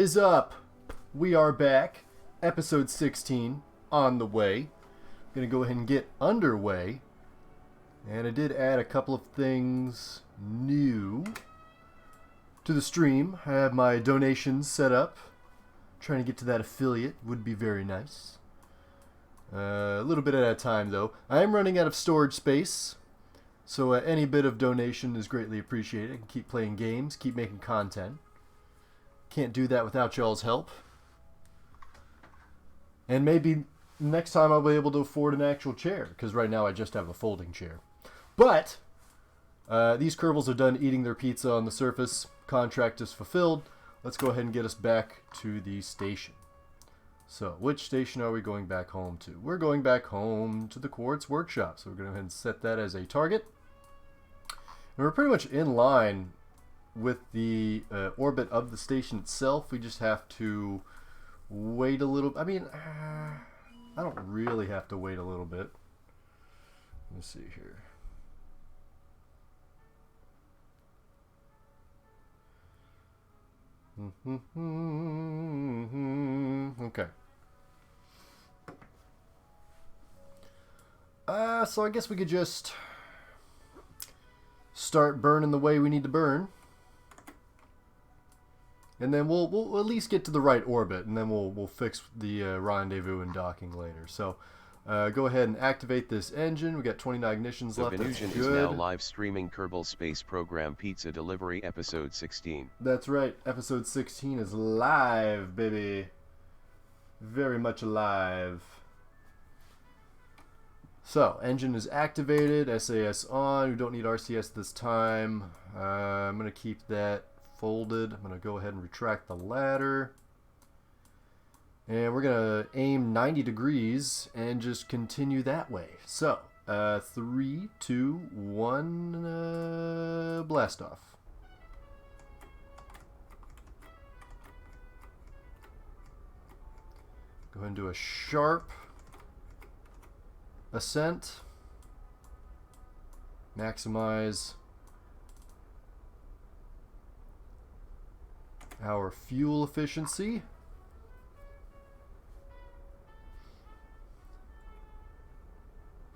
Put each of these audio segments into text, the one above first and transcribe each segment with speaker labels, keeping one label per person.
Speaker 1: Is up? We are back. Episode 16 on the way. Gonna go ahead and get underway. And I did add a couple of things new to the stream. I have my donations set up. Trying to get to that affiliate would be very nice. A little bit at a time though. I am running out of storage space. So any bit of donation is greatly appreciated. I can keep playing games, keep making content. Can't do that without y'all's help. And maybe next time I'll be able to afford an actual chair, because right now I just have a folding chair. But these Kerbals are done eating their pizza on the surface. Contract is fulfilled. Let's go ahead and get us back to the station. So, which station are we going back home to? We're going back home to the Quartz Workshop. So we're going to go ahead and set that as a target. And we're pretty much in line with the orbit of the station itself. We just have to wait a little. I mean, I don't really have to wait a little bit. Let me see here. Okay. So I guess we could just start burning the way we need to burn. And then we'll at least get to the right orbit, and then we'll fix the rendezvous and docking later. So go ahead and activate this engine. We got 29 ignitions left.
Speaker 2: The Venusian is now live streaming Kerbal Space Program Pizza Delivery Episode 16.
Speaker 1: That's right. Episode 16 is live, baby. Very much alive. So, engine is activated. SAS on. We don't need RCS this time. I'm going to keep that folded. I'm going to go ahead and retract the ladder. And we're going to aim 90 degrees and just continue that way. So, 3, 2, 1, blast off. Go ahead and do a sharp ascent. Maximize our fuel efficiency.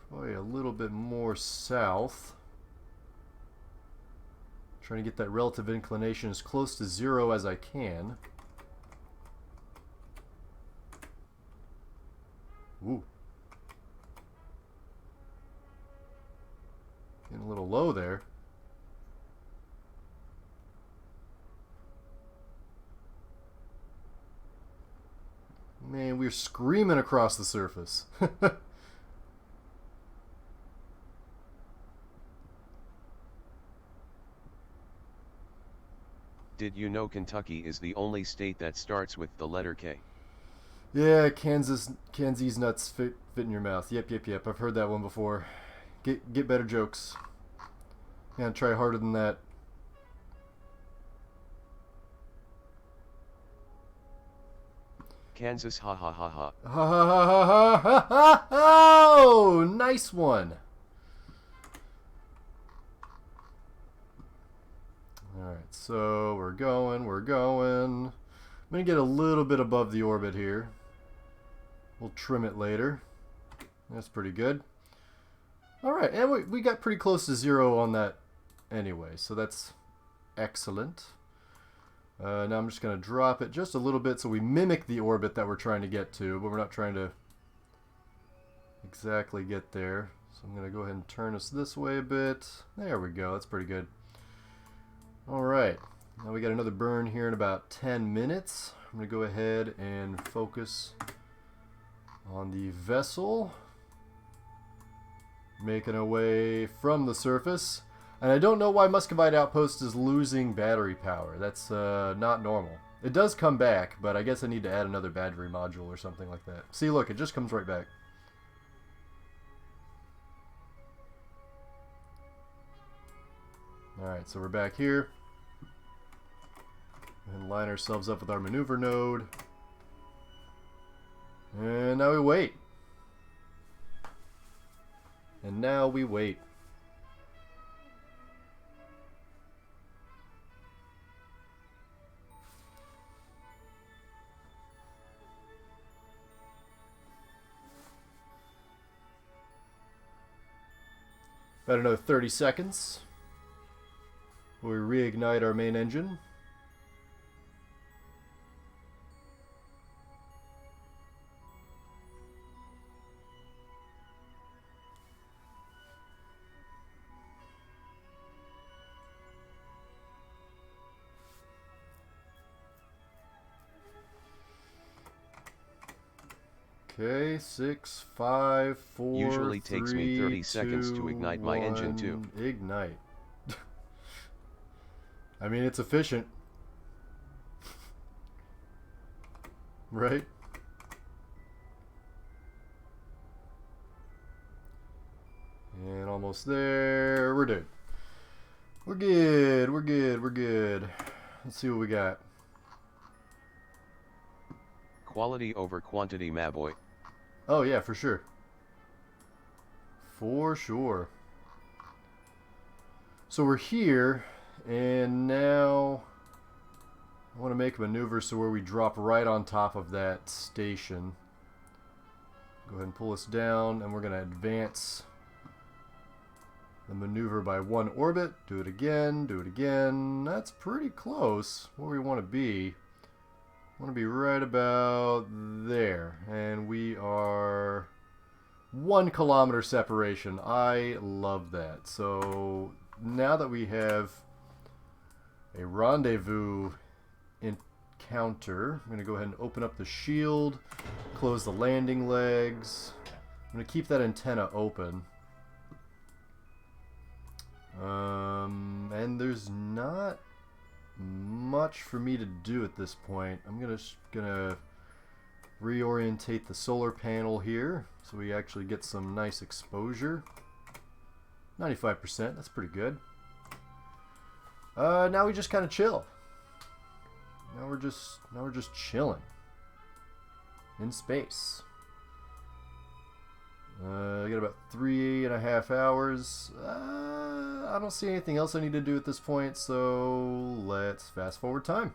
Speaker 1: Probably a little bit more south. Trying to get that relative inclination as close to 0 as I can. Ooh. Getting a little low there. Man, we're screaming across the surface.
Speaker 2: Did you know Kentucky is the only state that starts with the letter K?
Speaker 1: Yeah, Kansas nuts fit in your mouth. Yep. I've heard that one before. Get better jokes. Yeah, try harder than that.
Speaker 2: Kansas, ha ha ha ha.
Speaker 1: Ha ha ha ha ha ha ha! Oh, nice one. Alright, so we're going. I'm going to get a little bit above the orbit here. We'll trim it later. That's pretty good. Alright, and we got pretty close to 0 on that anyway, so that's excellent. Now I'm just going to drop it just a little bit so we mimic the orbit that we're trying to get to, but we're not trying to exactly get there. So I'm going to go ahead and turn us this way a bit. There we go, that's pretty good. Alright, now we got another burn here in about 10 minutes. I'm going to go ahead and focus on the vessel. Making our way from the surface. And I don't know why Muscovite Outpost is losing battery power. That's not normal. It does come back, but I guess I need to add another battery module or something like that. See, look, it just comes right back. Alright, so we're back here. And line ourselves up with our maneuver node. And now we wait. And now we wait. About another 30 seconds. We reignite our main engine. Okay, 6, 5, 4,
Speaker 2: Usually
Speaker 1: 3,
Speaker 2: takes me 30
Speaker 1: 2,
Speaker 2: seconds to ignite my engine too.
Speaker 1: Ignite. I mean, it's efficient. Right? And almost there. We're good. We're good. We're good. We're good. Let's see what we got.
Speaker 2: Quality over quantity, my boy.
Speaker 1: Oh, yeah, for sure. For sure. So we're here, and now I want to make a maneuver so where we drop right on top of that station. Go ahead and pull us down, and we're going to advance the maneuver by 1 orbit. Do it again, do it again. That's pretty close where we want to be. I want to be right about there. And we are 1 kilometer separation. I love that. So now that we have a rendezvous encounter, I'm going to go ahead and open up the shield, close the landing legs. I'm going to keep that antenna open. And there's not much for me to do at this point. I'm gonna reorientate the solar panel here so we actually get some nice exposure. 95%, that's pretty good. Now we just kind of chill. Now we're just chilling in space. I got about 3.5 hours. I don't see anything else I need to do at this point, so let's fast forward time.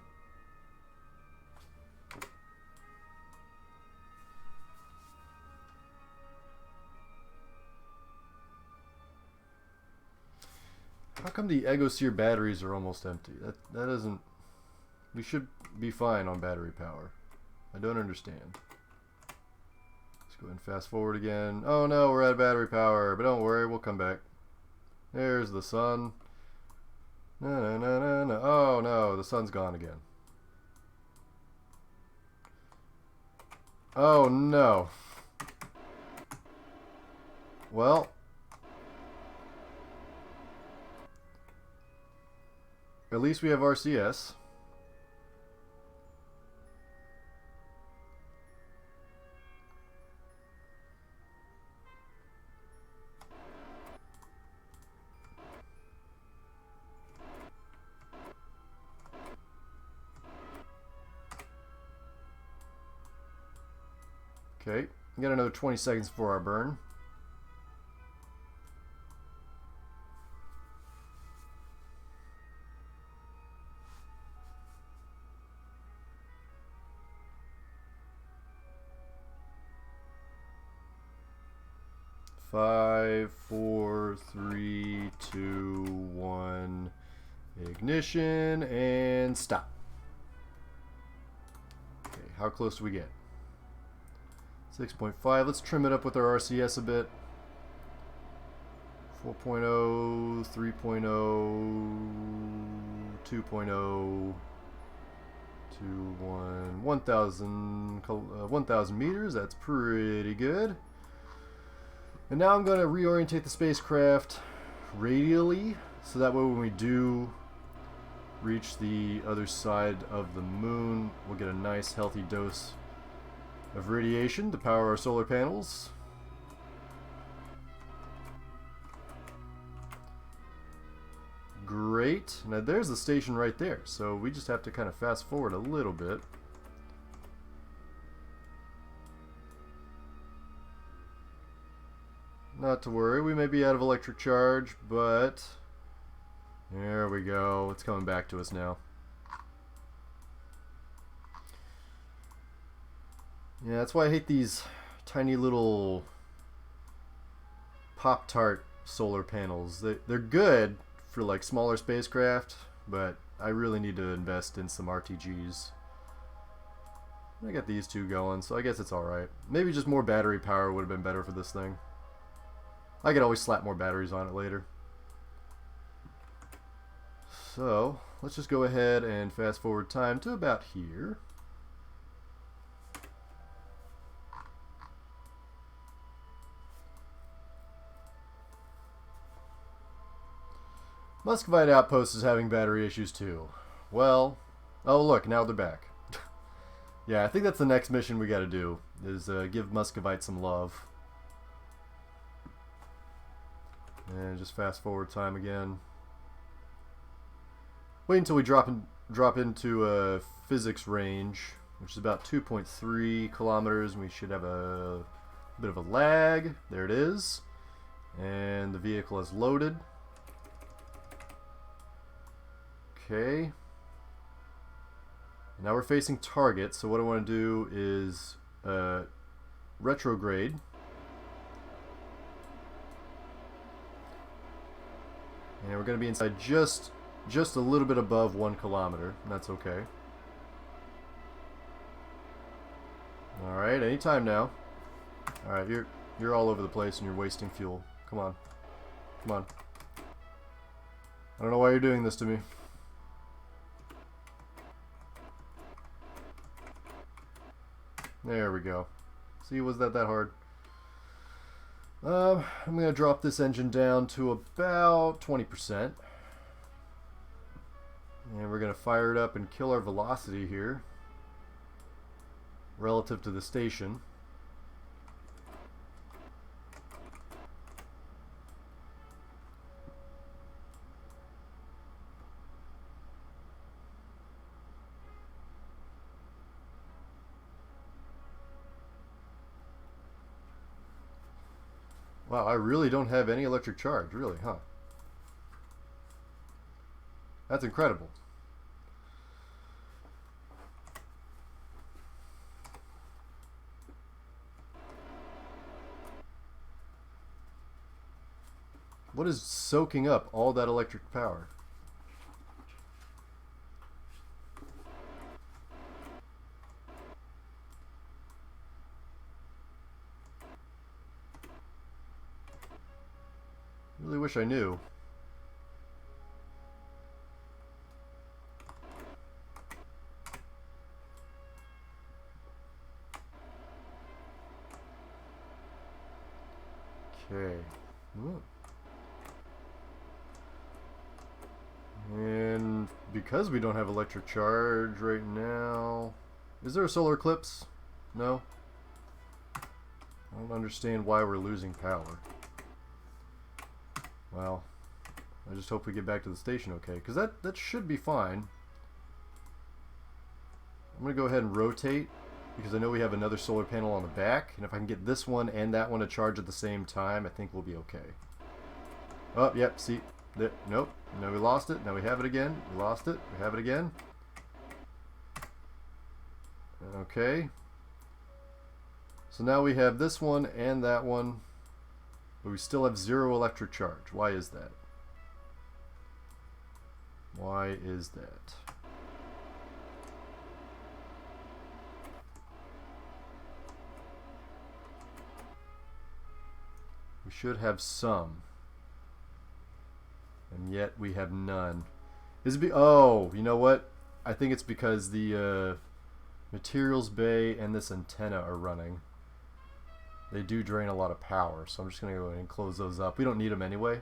Speaker 1: How come the Egosphere batteries are almost empty? That isn't... We should be fine on battery power. I don't understand. Go ahead and fast forward again. Oh no, we're out of battery power, but don't worry, we'll come back. There's the sun. No, no, no, no, no. Oh no, the sun's gone again. Oh no. Well. At least we have RCS. Okay, we got another 20 seconds for our burn. Five, four, three, two, one. Ignition and stop. Okay, how close do we get? 6.5. Let's trim it up with our RCS a bit. 4.0, 3.0, 2.0, 1,000 meters. That's pretty good. And now I'm going to reorientate the spacecraft radially, so that way when we do reach the other side of the moon, we'll get a nice healthy dose of radiation to power our solar panels. Great. Now there's the station right there, so we just have to kind of fast forward a little bit. Not to worry, we may be out of electric charge, but there we go. It's coming back to us now. Yeah, that's why I hate these tiny little Pop-Tart solar panels. They're good for like smaller spacecraft, but I really need to invest in some RTGs. I got these two going, so I guess it's alright. Maybe just more battery power would have been better for this thing. I could always slap more batteries on it later. So, let's just go ahead and fast forward time to about here. Muscovite Outpost is having battery issues too. Well, oh look, now they're back. Yeah, I think that's the next mission we gotta do, is give Muscovite some love. And just fast forward time again. Wait until we drop into physics range, which is about 2.3 kilometers, and we should have a bit of a lag. There it is. And the vehicle is loaded. Okay. Now we're facing target, so what I want to do is retrograde. And we're going to be inside just a little bit above 1 kilometer, and that's okay. Alright, anytime now. Alright, you're all over the place and you're wasting fuel. Come on. Come on. I don't know why you're doing this to me. There we go. See, was that hard? I'm going to drop this engine down to about 20%. And we're going to fire it up and kill our velocity here relative to the station. Wow, I really don't have any electric charge, really, huh? That's incredible. What is soaking up all that electric power? Really wish I knew. Okay. Ooh. And because we don't have electric charge right now, is there a solar eclipse? No? I don't understand why we're losing power. Well, I just hope we get back to the station okay, because that should be fine. I'm going to go ahead and rotate, because I know we have another solar panel on the back, and if I can get this one and that one to charge at the same time, I think we'll be okay. Oh, yep, see, nope, no, we lost it, now we have it again, we lost it, we have it again. Okay. So now we have this one and that one, but we still have 0 electric charge. Why is that? Why is that? We should have some. And yet we have none. Is it oh, you know what? I think it's because the materials bay and this antenna are running. They do drain a lot of power, so I'm just going to go ahead and close those up. We don't need them anyway.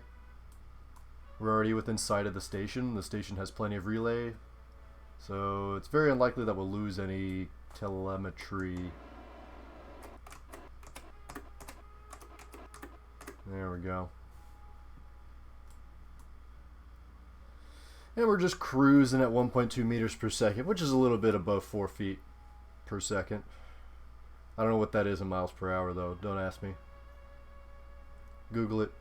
Speaker 1: We're already within sight of the station. The station has plenty of relay. So it's very unlikely that we'll lose any telemetry. There we go. And we're just cruising at 1.2 meters per second, which is a little bit above 4 feet per second. I don't know what that is in miles per hour, though. Don't ask me. Google it.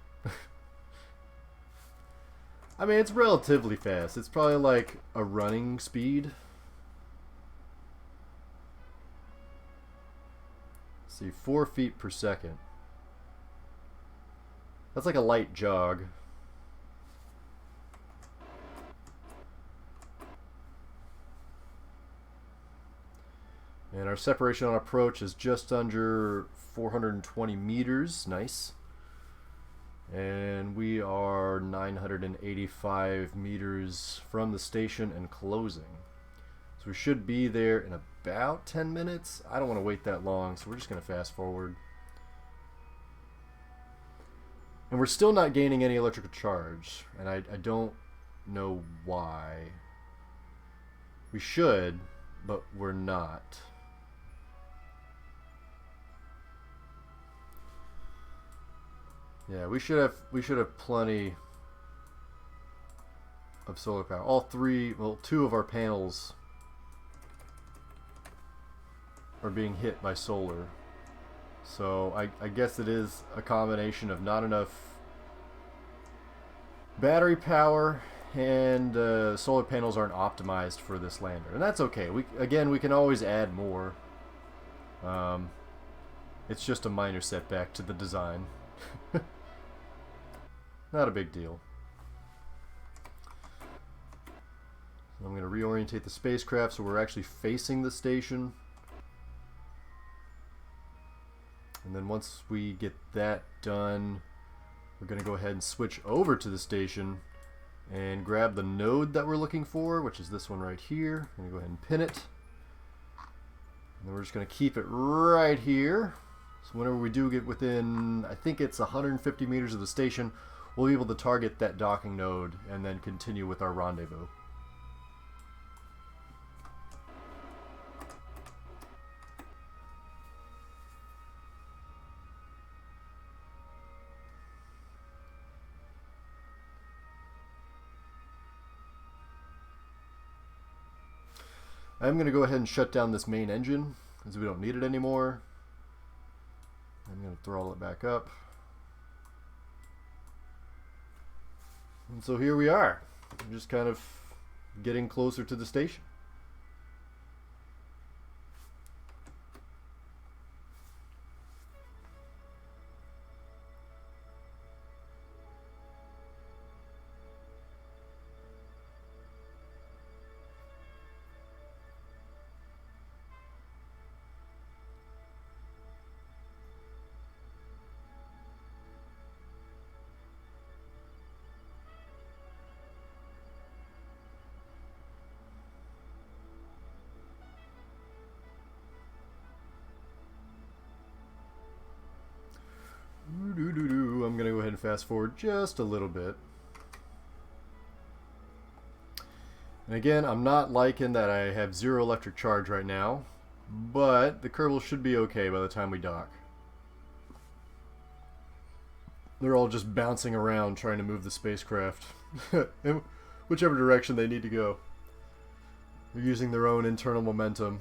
Speaker 1: I mean, it's relatively fast. It's probably like a running speed. Let's see, 4 feet per second. That's like a light jog. And our separation on approach is just under 420 meters. Nice. And we are 985 meters from the station and closing. So we should be there in about 10 minutes. I don't want to wait that long, so we're just going to fast forward. And we're still not gaining any electrical charge, and I don't know why. We should, but we're not. Yeah, we should have plenty of solar power. All three, well, two of our panels are being hit by solar. So I guess it is a combination of not enough battery power and solar panels aren't optimized for this lander, and that's okay. We can always add more. It's just a minor setback to the design. Not a big deal. I'm going to reorientate the spacecraft so we're actually facing the station. And then once we get that done, we're going to go ahead and switch over to the station and grab the node that we're looking for, which is this one right here. I'm going to go ahead and pin it. And then we're just going to keep it right here. So whenever we do get within, I think it's 150 meters of the station, we'll be able to target that docking node and then continue with our rendezvous. I'm going to go ahead and shut down this main engine as we don't need it anymore. I'm going to throttle it back up. And so here we are. I'm just kind of getting closer to the station. I'm going to go ahead and fast forward just a little bit. And again, I'm not liking that I have 0 electric charge right now, but the Kerbal should be okay by the time we dock. They're all just bouncing around trying to move the spacecraft in whichever direction they need to go. They're using their own internal momentum.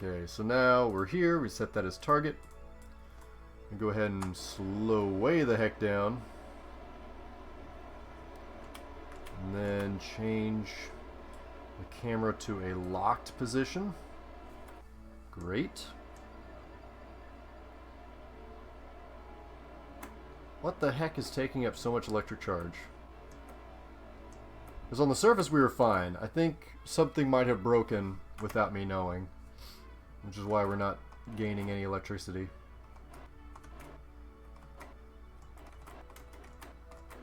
Speaker 1: Okay, so now we're here. We set that as target. We go ahead and slow way the heck down. And then change the camera to a locked position. Great. What the heck is taking up so much electric charge? Because on the surface we were fine. I think something might have broken without me knowing, which is why we're not gaining any electricity.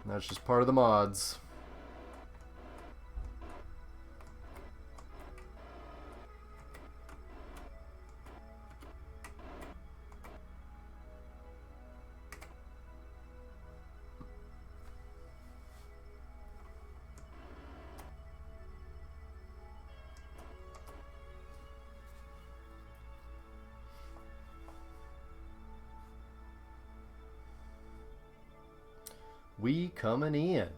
Speaker 1: And that's just part of the mods. We coming in.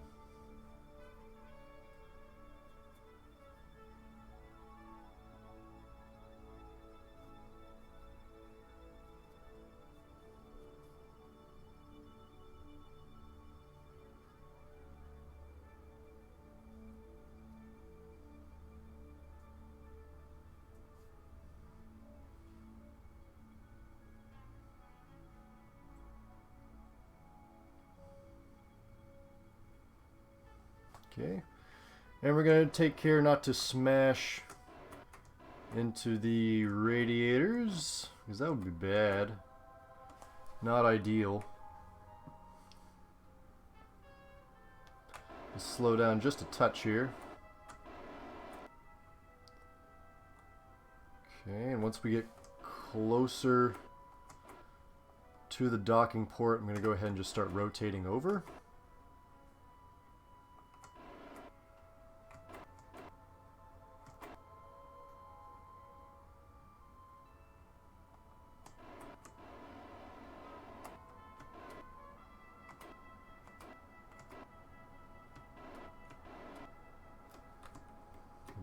Speaker 1: Okay. And we're going to take care not to smash into the radiators, because that would be bad. Not ideal. Let's slow down just a touch here. Okay, and once we get closer to the docking port, I'm going to go ahead and just start rotating over.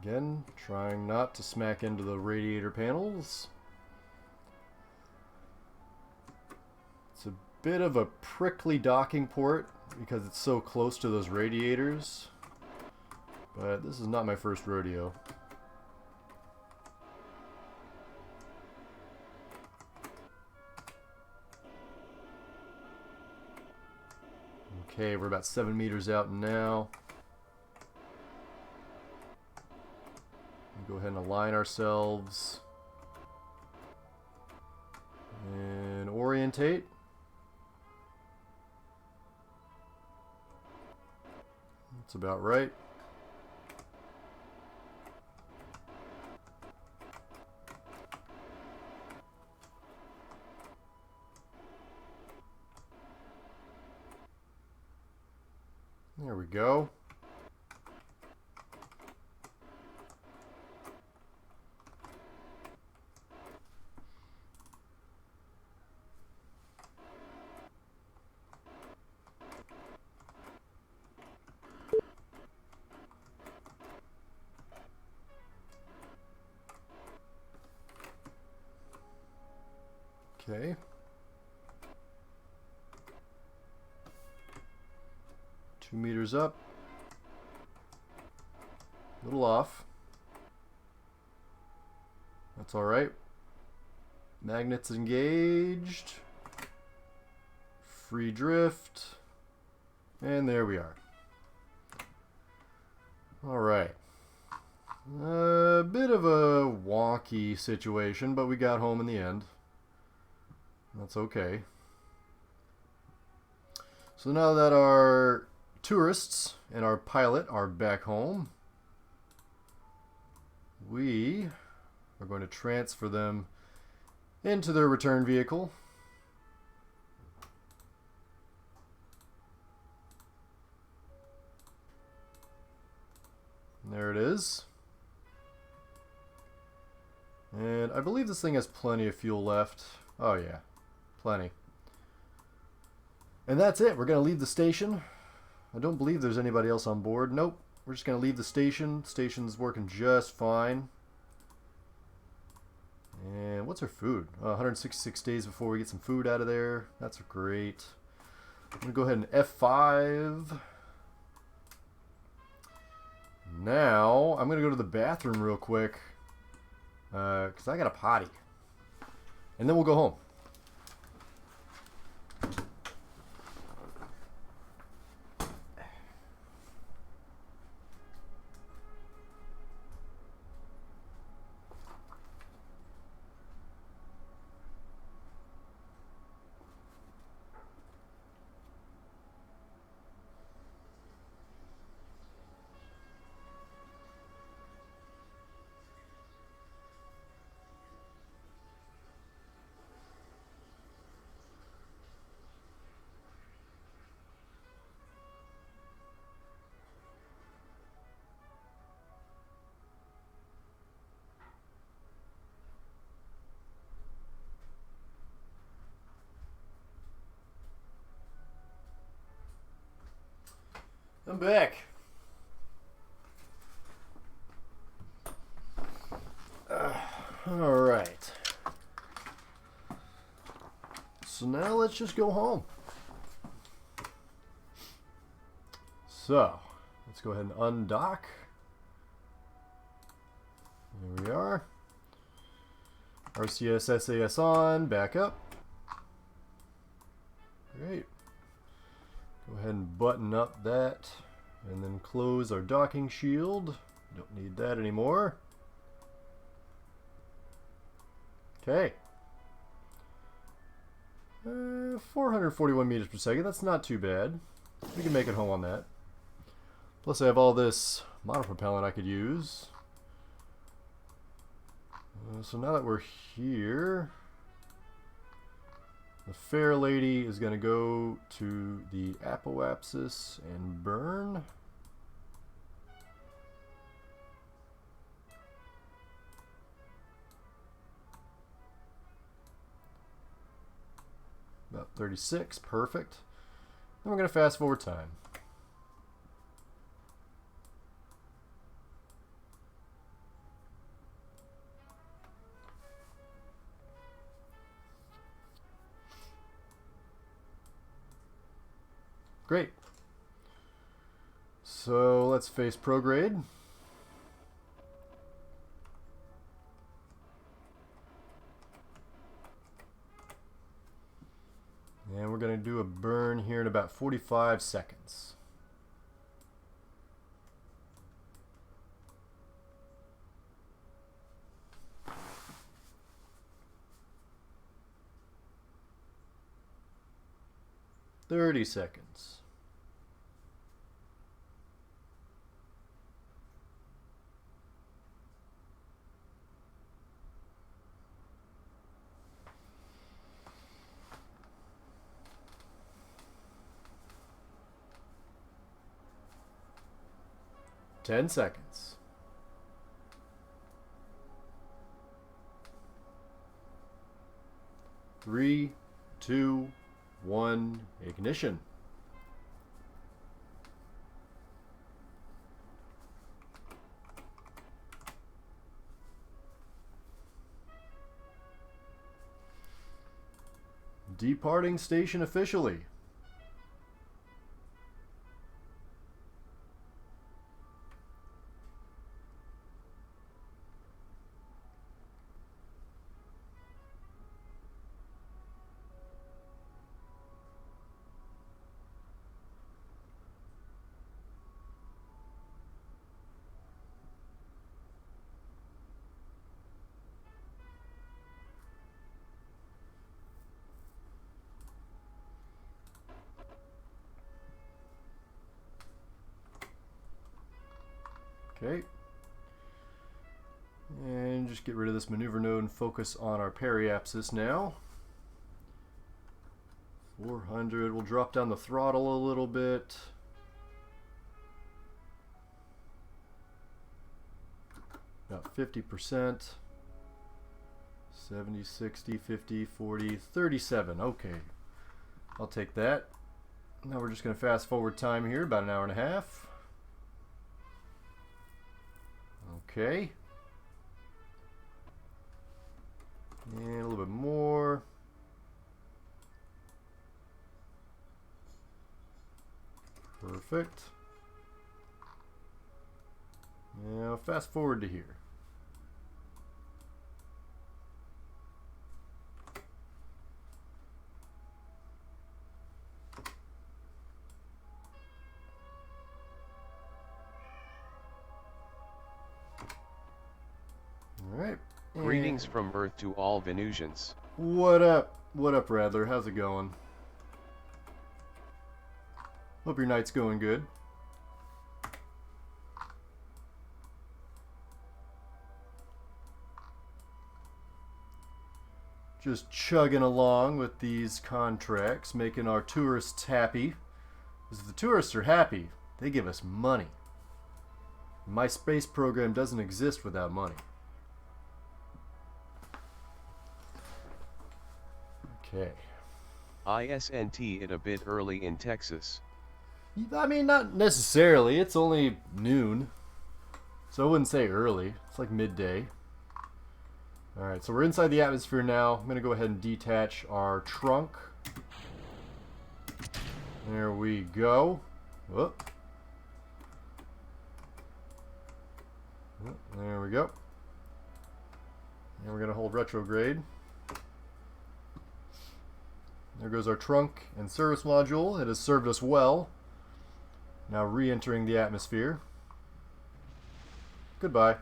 Speaker 1: Again, trying not to smack into the radiator panels. It's a bit of a prickly docking port because it's so close to those radiators. But this is not my first rodeo. Okay, we're about 7 meters out now. Go ahead and align ourselves and orientate. That's about right. There we go. Okay. 2 meters up. A little off. That's all right. Magnets engaged. Free drift. And there we are. All right. A bit of a wonky situation, but we got home in the end. That's okay. So now that our tourists and our pilot are back home, we are going to transfer them into their return vehicle. And there it is. And I believe this thing has plenty of fuel left. Oh yeah. Plenty. And that's it. We're going to leave the station. I don't believe there's anybody else on board. Nope. We're just going to leave the station. Station's working just fine. And what's our food? 166 days before we get some food out of there. That's great. I'm going to go ahead and F5. Now, I'm going to go to the bathroom real quick. Because I got a potty. And then we'll go home. I'm back. All right. So now let's just go home. So let's go ahead and undock. Here we are. RCS SAS on, back up. Great. Go ahead and button up that And then close our docking shield. Don't need that anymore. Okay. 441 meters per second. That's not too bad. We can make it home on that. Plus I have all this monopropellant I could use. So now that we're here, the fair lady is going to go to the apoapsis and burn. About 36, perfect. Then we're going to fast forward time. Great. So let's face prograde. And we're going to do a burn here in about 45 seconds. "30 seconds. "10 seconds. Three, two, one, ignition. Departing station officially. Okay. And just get rid of this maneuver node and focus on our periapsis now. 400. We'll drop down the throttle a little bit. About 50%. 70, 60, 50, 40, 37. Okay. I'll take that. Now we're just going to fast forward time here, about an hour and a half. Okay. And a little bit more. Perfect. Now fast forward to here. Alright.
Speaker 2: Greetings from Earth to all Venusians.
Speaker 1: What up? What up, Radler? How's it going? Hope your night's going good. Just chugging along with these contracts, making our tourists happy. Because if the tourists are happy, they give us money. My space program doesn't exist without money. Okay.
Speaker 2: ISNT it a bit early in Texas.
Speaker 1: I mean, not necessarily. It's only noon. So I wouldn't say early. It's like midday. Alright, so we're inside the atmosphere now. I'm going to go ahead and detach our trunk. There we go. Whoop. There we go. And we're going to hold retrograde. There goes our trunk and service module. It has served us well. Now re-entering the atmosphere. Goodbye.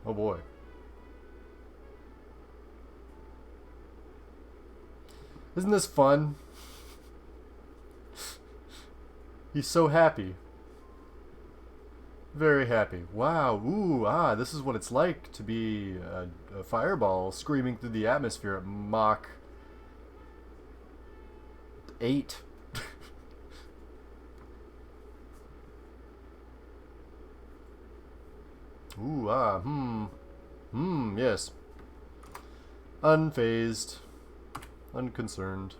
Speaker 1: Oh boy. Isn't this fun? He's so happy. Very happy. Wow. Ooh, this is what it's like to be a fireball screaming through the atmosphere at Mach 8. Ooh, yes. Unfazed. Unconcerned.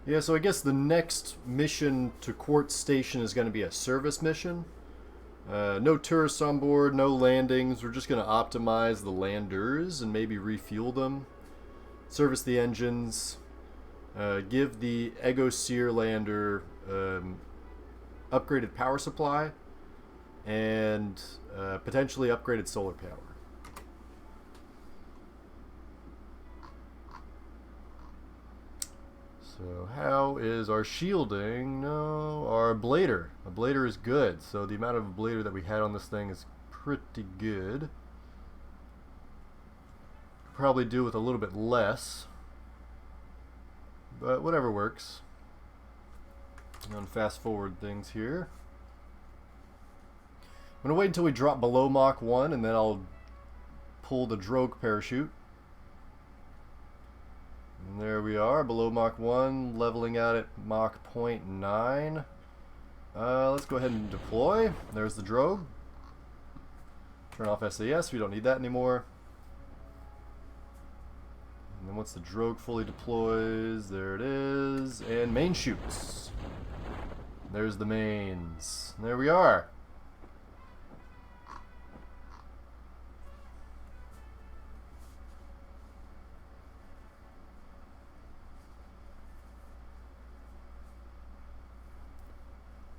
Speaker 1: Yeah, so I guess the next mission to Quartz Station is going to be a service mission. No tourists on board, no landings. We're just going to optimize the landers and maybe refuel them. Service the engines. Give the Egoseer lander upgraded power supply. And potentially upgraded solar power. So how is our shielding? No, our ablator. Ablator is good. So the amount of ablator that we had on this thing is pretty good. Probably do with a little bit less. But whatever works. I'm going to fast forward things here. I'm going to wait until we drop below Mach 1 and then I'll pull the drogue parachute. And there we are, below Mach 1, leveling out at Mach 0.9. Let's go ahead and deploy. There's the drogue. Turn off SAS, we don't need that anymore. And then once the drogue fully deploys, there it is. And main shoots. There's the mains. There we are.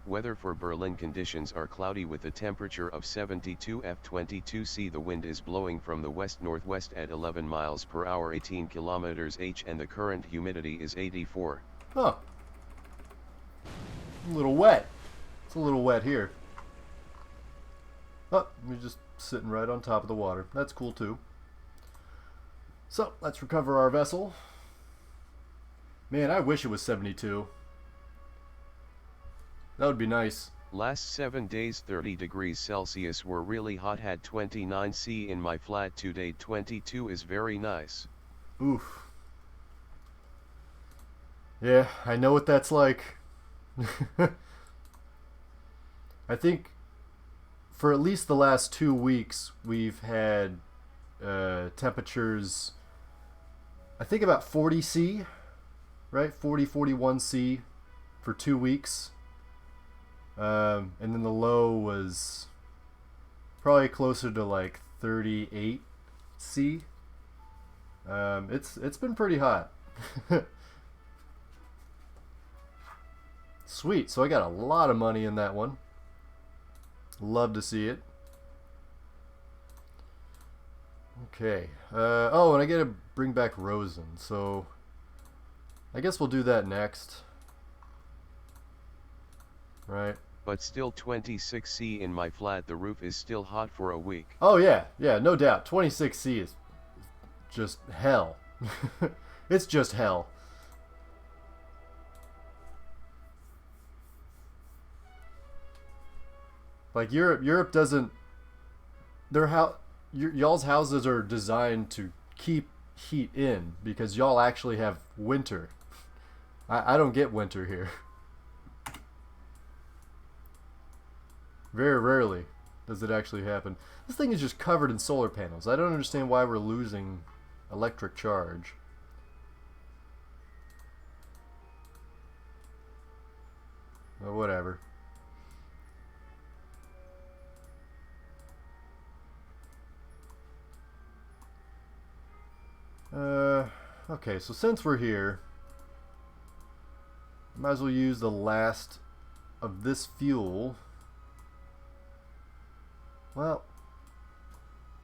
Speaker 2: Weather for Berlin. Conditions are cloudy with a temperature of 72 F22C. The wind is blowing from the west-northwest at 11 miles per hour 18 kilometers h and the current humidity is 84.
Speaker 1: Huh. A little wet. It's a little wet here. Oh, we're just sitting right on top of the water. That's cool too. So, let's recover our vessel. Man, I wish it was 72. That would be nice.
Speaker 2: Last 7 days 30 degrees Celsius were really hot. Had 29 C in my flat. Today 22 is very nice.
Speaker 1: Oof. Yeah, I know what that's like. I think for at least the last 2 weeks we've had temperatures, I think about 40 C, right? 40, 41 C for 2 weeks. And then the low was probably closer to like 38 C. It's been pretty hot. Sweet, so I got a lot of money in that one. Love to see it. Okay. Oh, and I gotta bring back Rosen, so I guess we'll do that next. Right.
Speaker 2: But still 26 C in my flat. The roof is still hot for a week.
Speaker 1: Oh yeah, no doubt. 26 C is just hell. It's just hell. Like Europe doesn't y'all's houses are designed to keep heat in because y'all actually have winter. I don't get winter here. Very rarely does it actually happen. This thing is just covered in solar panels. I don't understand why we're losing electric charge. But whatever. Okay, so since we're here, might as well use the last of this fuel. Well.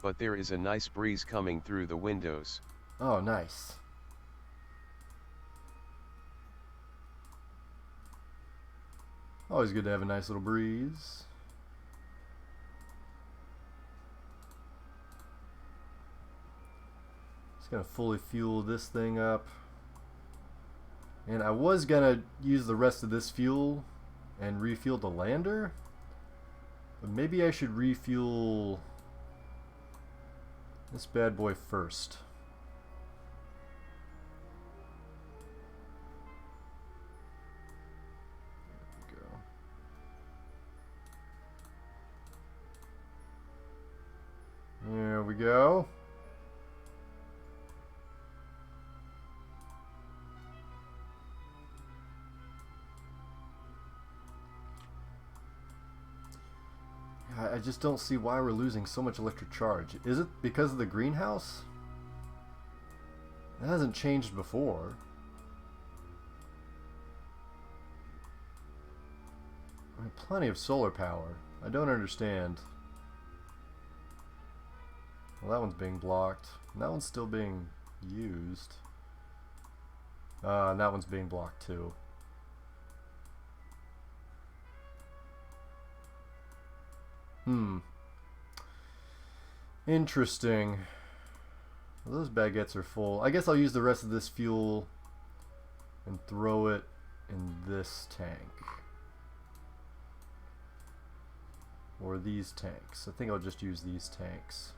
Speaker 2: But there is a nice breeze coming through the windows.
Speaker 1: Oh, nice. Always good to have a nice little breeze. Just gonna fully fuel this thing up. And I was gonna use the rest of this fuel and refuel the lander. But maybe I should refuel this bad boy first. There we go. I just don't see why we're losing so much electric charge. Is it because of the greenhouse? It hasn't changed before. I mean, plenty of solar power. I don't understand. Well, that one's being blocked. And that one's still being used. And that one's being blocked too. Interesting. Well, those baguettes are full. I guess I'll use the rest of this fuel and throw it in this tank. Or these tanks. I think I'll just use these tanks.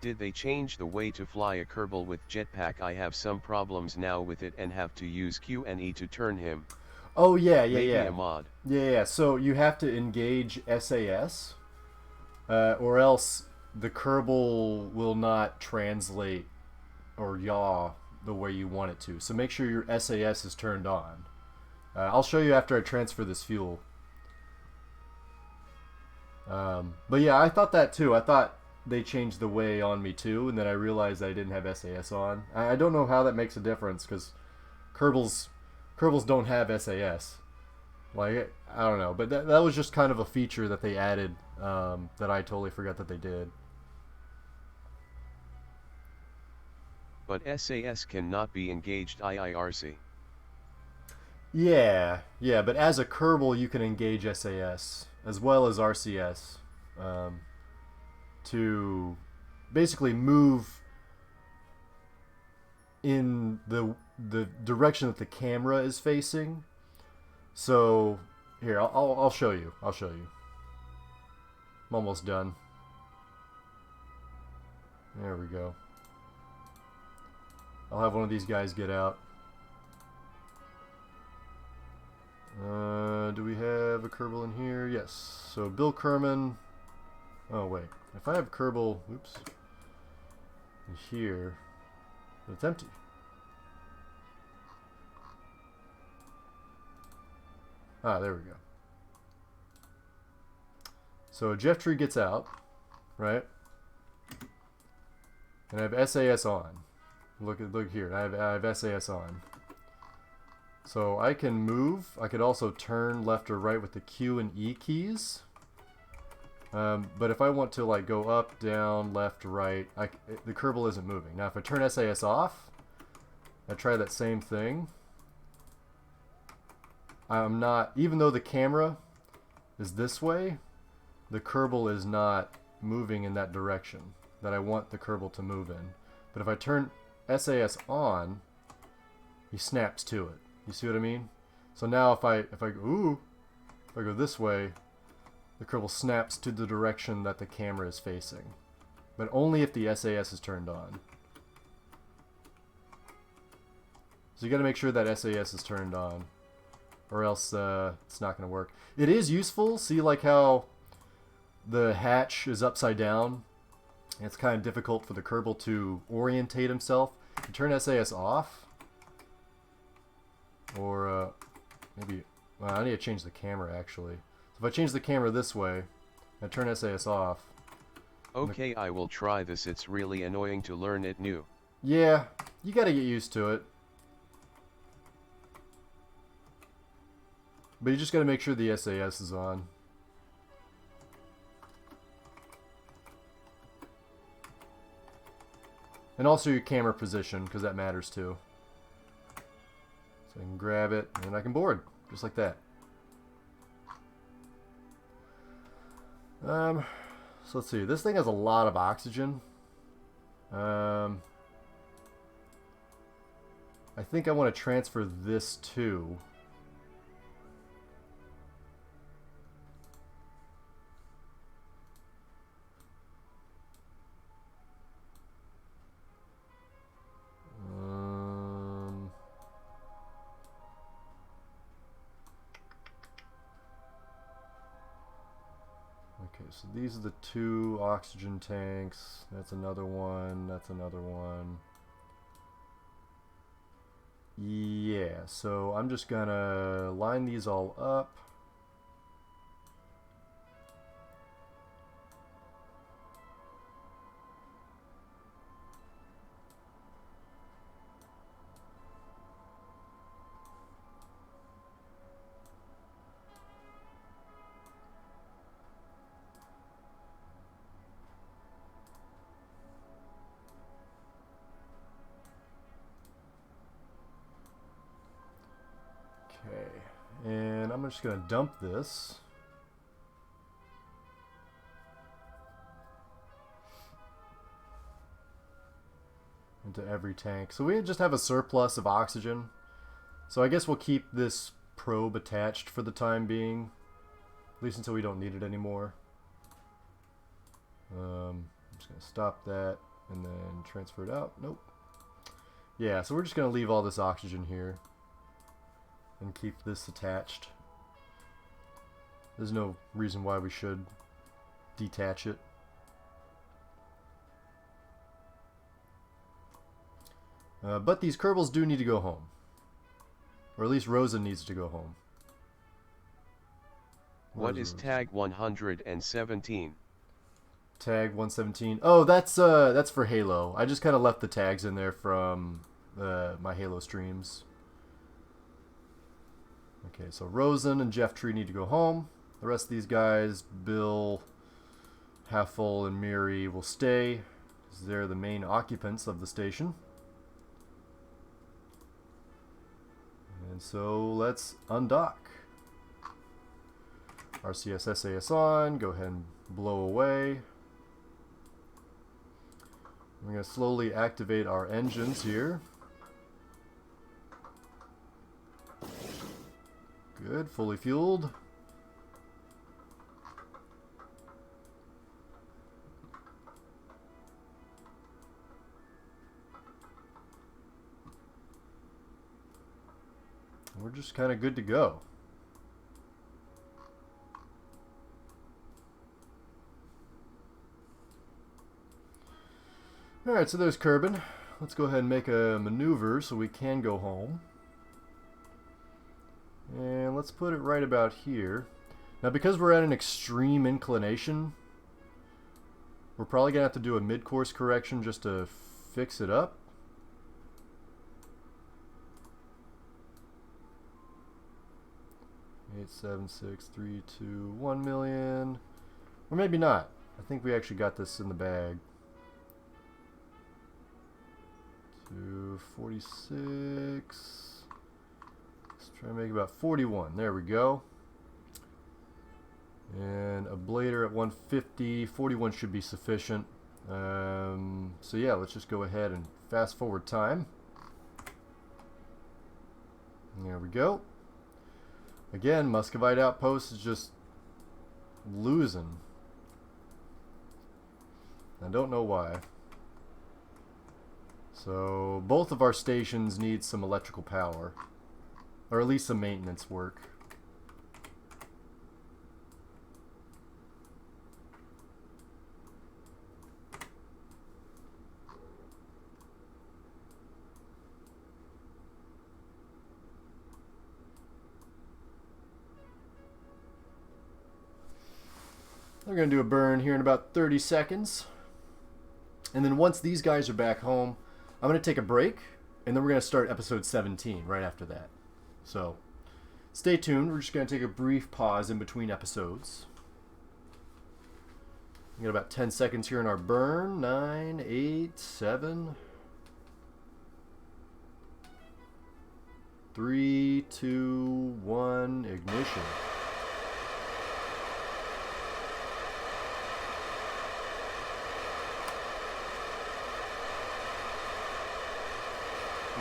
Speaker 2: Did they change the way to fly a Kerbal with jetpack? I have some problems now with it and have to use Q and E to turn him.
Speaker 1: Oh yeah,
Speaker 2: Maybe a mod.
Speaker 1: Yeah. So you have to engage SAS, or else the Kerbal will not translate or yaw the way you want it to. So make sure your SAS is turned on. I'll show you after I transfer this fuel. But yeah, I thought that too. I thought they changed the way on me too, and then I realized I didn't have SAS on. I don't know how that makes a difference because Kerbals don't have SAS. Like, I don't know, but that was just kind of a feature that they added that I totally forgot that they did.
Speaker 2: But SAS cannot be engaged IIRC.
Speaker 1: Yeah, but as a Kerbal you can engage SAS as well as RCS. To basically move in the direction that the camera is facing. So here, I'll show you. I'm almost done. There we go. I'll have one of these guys get out. Do we have a Kerbal in here? Yes. So Bill Kerman. Oh wait. If I have Kerbal, oops, in here, it's empty. Ah, there we go. So Jefftree gets out, right? And I have SAS on. Look here. I have SAS on. So I can move. I could also turn left or right with the Q and E keys. But if I want to like go up, down, left, right, the Kerbal isn't moving. Now if I turn SAS off, I try that same thing. I'm not, even though the camera is this way, the Kerbal is not moving in that direction that I want the Kerbal to move in. But if I turn SAS on, he snaps to it. You see what I mean? So now if I go this way, the Kerbal snaps to the direction that the camera is facing. But only if the SAS is turned on. So you got to make sure that SAS is turned on, or else it's not going to work. It is useful. See, like how the hatch is upside down. It's kind of difficult for the Kerbal to orientate himself. You turn SAS off, or maybe well, I need to change the camera actually. So if I change the camera this way and turn SAS off.
Speaker 2: Okay, I will try this. It's really annoying to learn it new.
Speaker 1: Yeah, you got to get used to it. But you just got to make sure the SAS is on. And also your camera position, because that matters too. So I can grab it, and I can board, just like that. So let's see. This thing has a lot of oxygen. I think I want to transfer this too. Okay, so these are the 2 oxygen tanks. That's another one. That's another one. Yeah, so I'm just gonna line these all up. Okay, and I'm just going to dump this. Into every tank. So we just have a surplus of oxygen. So I guess we'll keep this probe attached for the time being. At least until we don't need it anymore. I'm just going to stop that and then transfer it out. Nope. Yeah, so we're just going to leave all this oxygen here. And keep this attached. There's no reason why we should detach it. But these Kerbals do need to go home. Or at least Rosa needs to go home.
Speaker 2: What is tag 117?
Speaker 1: Tag 117. Oh, that's for Halo. I just kind of left the tags in there from my Halo streams. Okay, so Rosen and Jeff Tree need to go home. The rest of these guys, Bill, Halfful, and Miri will stay, because they're the main occupants of the station. And so let's undock. RCS SAS on, go ahead and blow away. We're going to slowly activate our engines here. Good, fully fueled. We're just kind of good to go. Alright, so there's Kerbin. Let's go ahead and make a maneuver so we can go home. And let's put it right about here. Now, because we're at an extreme inclination, we're probably going to have to do a mid-course correction just to fix it up. Eight, 7, 6, 3, 2, 1 million. Or maybe not. I think we actually got this in the bag. 246. Let's try to make about 41. There we go. And a blader at 150. 41 should be sufficient. So yeah, let's just go ahead and fast forward time. There we go. Again, Muscovite Outpost is just losing. I don't know why. So both of our stations need some electrical power, or at least some maintenance work. We're going to do a burn here in about 30 seconds. And then once these guys are back home, I'm going to take a break, and then we're going to start episode 17 right after that. So stay tuned. We're just going to take a brief pause in between episodes. We got about 10 seconds here in our burn. 9, 8, 7, 3, 2, 1, ignition.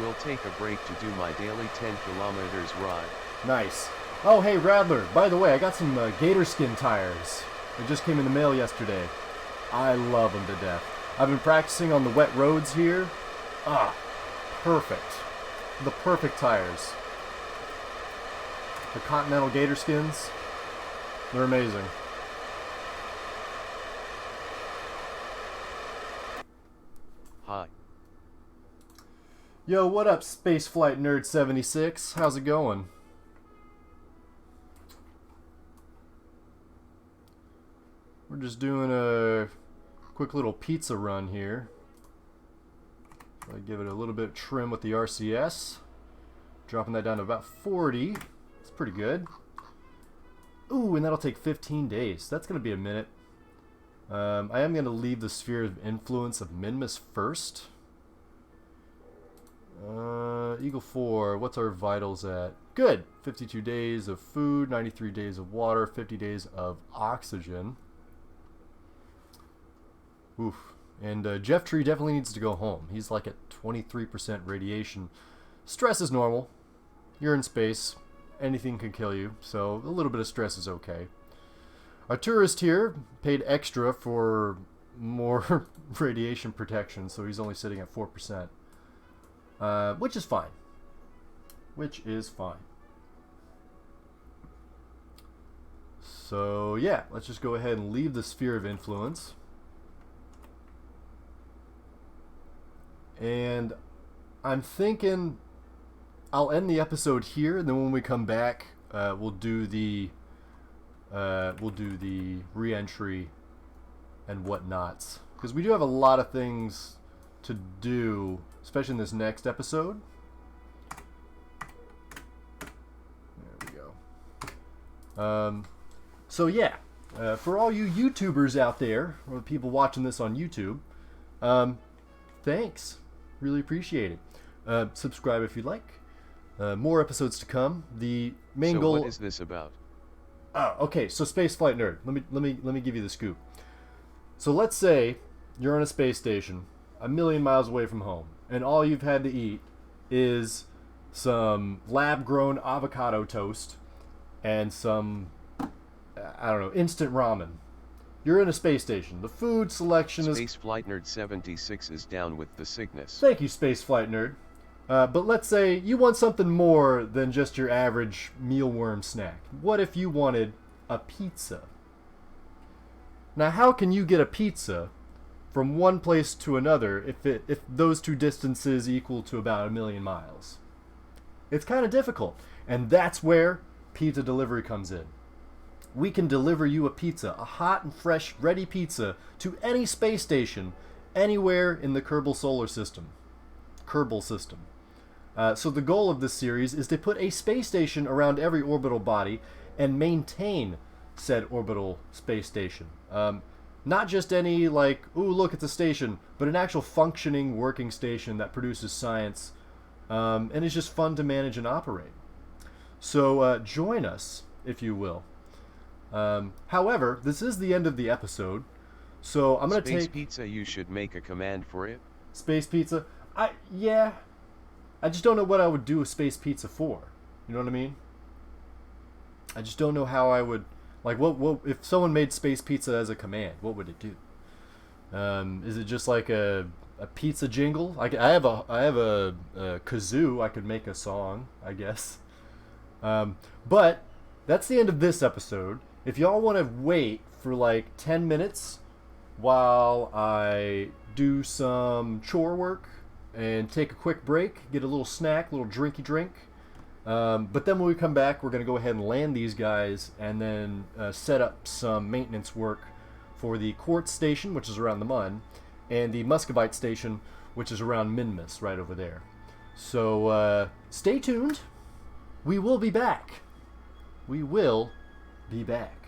Speaker 2: Will take a break to do my daily 10 kilometers ride.
Speaker 1: Nice. Oh, hey, Radler. By the way, I got some gator skin tires. They just came in the mail yesterday. I love them to death. I've been practicing on the wet roads here. Ah, perfect. The perfect tires. The Continental gator skins. They're amazing.
Speaker 2: Hi.
Speaker 1: Yo, what up, Spaceflight Nerd 76? How's it going? We're just doing a quick little pizza run here. I give it a little bit of trim with the RCS. Dropping that down to about 40. It's pretty good. Ooh, and that'll take 15 days. That's going to be a minute. I am going to leave the sphere of influence of Minmus first. Eagle 4, what's our vitals at? Good! 52 days of food, 93 days of water, 50 days of oxygen. Oof. And Jeff Tree definitely needs to go home. He's like at 23% radiation. Stress is normal. You're in space. Anything can kill you, so a little bit of stress is okay. Our tourist here paid extra for more radiation protection, so he's only sitting at 4%. Which is fine. Which is fine. So yeah, let's just go ahead and leave the sphere of influence. And I'm thinking I'll end the episode here, and then when we come back, we'll do the re-entry and whatnots, because we do have a lot of things to do, especially in this next episode. There we go. So yeah, for all you YouTubers out there, or the people watching this on YouTube, thanks. Really appreciate it. Subscribe if you'd like. More episodes to come. The main goal.
Speaker 2: What is this about?
Speaker 1: Oh, okay. So Spaceflight Nerd, let me give you the scoop. So let's say you're on a space station, a million miles away from home, and all you've had to eat is some lab-grown avocado toast and some, I don't know, instant ramen. You're in a space station. The food selection is...
Speaker 2: Spaceflight Nerd 76 is down with the sickness.
Speaker 1: Thank you, Spaceflight Nerd. But let's say you want something more than just your average mealworm snack. What if you wanted a pizza? Now, how can you get a pizza from one place to another if those two distances equal to about 1,000,000 miles? It's kind of difficult, and that's where pizza delivery comes in. We can deliver you a pizza, a hot and fresh, ready pizza, to any space station, anywhere in the Kerbal solar system. Kerbal system. So the goal of this series is to put a space station around every orbital body and maintain said orbital space station. Not just any, like, ooh, look, it's a station, but an actual functioning, working station that produces science, and is just fun to manage and operate. So join us, if you will. However, this is the end of the episode, So I'm gonna
Speaker 2: Space
Speaker 1: take
Speaker 2: pizza, you should make a command for it.
Speaker 1: space pizza. Yeah, I just don't know what I would do a space pizza for. You know what I mean? I just don't know how I would like what if someone made space pizza as a command, what would it do? Is it just like a pizza jingle? I have a kazoo. I could make a song, I guess. But that's the end of this episode. If y'all want to wait for like 10 minutes while I do some chore work and take a quick break, get a little snack, a little drinky drink. But then when we come back, we're going to go ahead and land these guys and then set up some maintenance work for the Quartz Station, which is around the Mun, and the Muscovite Station, which is around Minmus, right over there. So stay tuned. We will be back. We will be back.